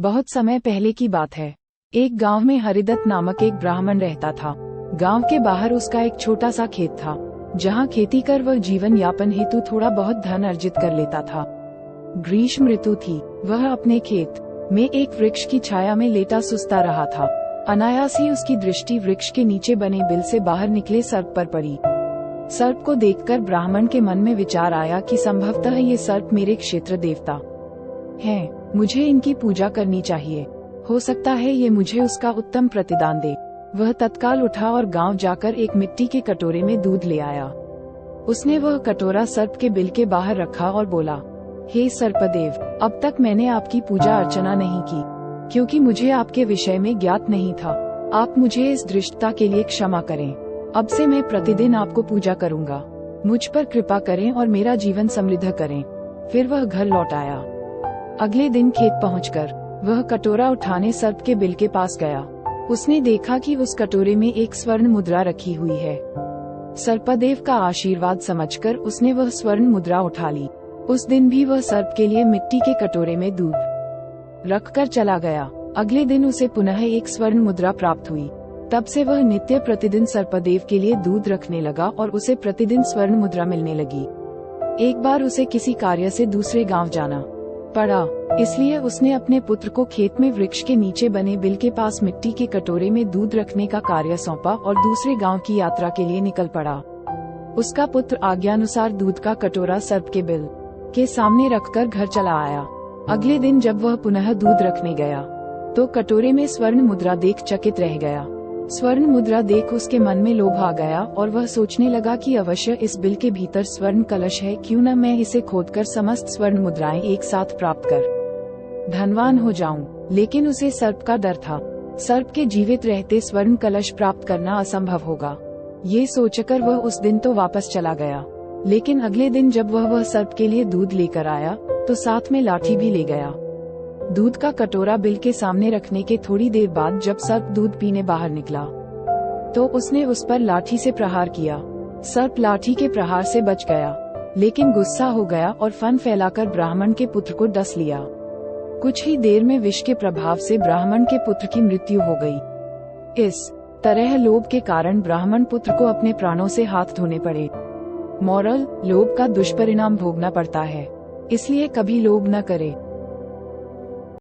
बहुत समय पहले की बात है। एक गांव में हरिदत्त नामक एक ब्राह्मण रहता था। गांव के बाहर उसका एक छोटा सा खेत था, जहां खेती कर वह जीवन यापन हेतु थोड़ा बहुत धन अर्जित कर लेता था। ग्रीष्म ऋतु थी। वह अपने खेत में एक वृक्ष की छाया में लेटा सुस्ता रहा था। अनायास ही उसकी दृष्टि वृक्ष के नीचे बने बिल से बाहर निकले सर्प पर पड़ी। सर्प को देखकर ब्राह्मण के मन में विचार आया कि संभवतः ये सर्प मेरे क्षेत्र देवता हैं, मुझे इनकी पूजा करनी चाहिए। हो सकता है ये मुझे उसका उत्तम प्रतिदान दे। वह तत्काल उठा और गांव जाकर एक मिट्टी के कटोरे में दूध ले आया। उसने वह कटोरा सर्प के बिल के बाहर रखा और बोला, हे सर्पदेव, अब तक मैंने आपकी पूजा अर्चना नहीं की, क्योंकि मुझे आपके विषय में ज्ञात नहीं था। आप मुझे इस दृष्टता के लिए क्षमा करें। अब से मैं प्रतिदिन आपको पूजा करूंगा। मुझ पर कृपा करें और मेरा जीवन समृद्ध करें। फिर वह घर लौट आया। अगले दिन खेत पहुंचकर वह कटोरा उठाने सर्प के बिल के पास गया। उसने देखा कि उस कटोरे में एक स्वर्ण मुद्रा रखी हुई है। सर्पदेव का आशीर्वाद समझकर उसने वह स्वर्ण मुद्रा उठा ली। उस दिन भी वह सर्प के लिए मिट्टी के कटोरे में दूध रखकर चला गया। अगले दिन उसे पुनः एक स्वर्ण मुद्रा प्राप्त हुई। तब से वह नित्य प्रतिदिन सर्पदेव के लिए दूध रखने लगा और उसे प्रतिदिन स्वर्ण मुद्रा मिलने लगी। एक बार उसे किसी कार्य से दूसरे गांव जाना पड़ा, इसलिए उसने अपने पुत्र को खेत में वृक्ष के नीचे बने बिल के पास मिट्टी के कटोरे में दूध रखने का कार्य सौंपा और दूसरे गांव की यात्रा के लिए निकल पड़ा। उसका पुत्र आज्ञानुसार दूध का कटोरा सर्प के बिल के सामने रखकर घर चला आया। अगले दिन जब वह पुनः दूध रखने गया तो कटोरे में स्वर्ण मुद्रा देख चकित रह गया। स्वर्ण मुद्रा देख उसके मन में लोभ आ गया और वह सोचने लगा कि अवश्य इस बिल के भीतर स्वर्ण कलश है, क्यों न मैं इसे खोदकर समस्त स्वर्ण मुद्राएं एक साथ प्राप्त कर धनवान हो जाऊं। लेकिन उसे सर्प का डर था। सर्प के जीवित रहते स्वर्ण कलश प्राप्त करना असंभव होगा। ये सोचकर वह उस दिन तो वापस चला गया, लेकिन अगले दिन जब वह सर्प के लिए दूध लेकर आया तो साथ में लाठी भी ले गया। दूध का कटोरा बिल के सामने रखने के थोड़ी देर बाद जब सर्प दूध पीने बाहर निकला तो उसने उस पर लाठी से प्रहार किया। सर्प लाठी के प्रहार से बच गया, लेकिन गुस्सा हो गया और फन फैलाकर ब्राह्मण के पुत्र को डस लिया। कुछ ही देर में विष के प्रभाव से ब्राह्मण के पुत्र की मृत्यु हो गई। इस तरह लोभ के कारण ब्राह्मण पुत्र को अपने प्राणों से हाथ धोने पड़े। मॉरल: लोभ का दुष्परिणाम भोगना पड़ता है, इसलिए कभी लोभ न करे।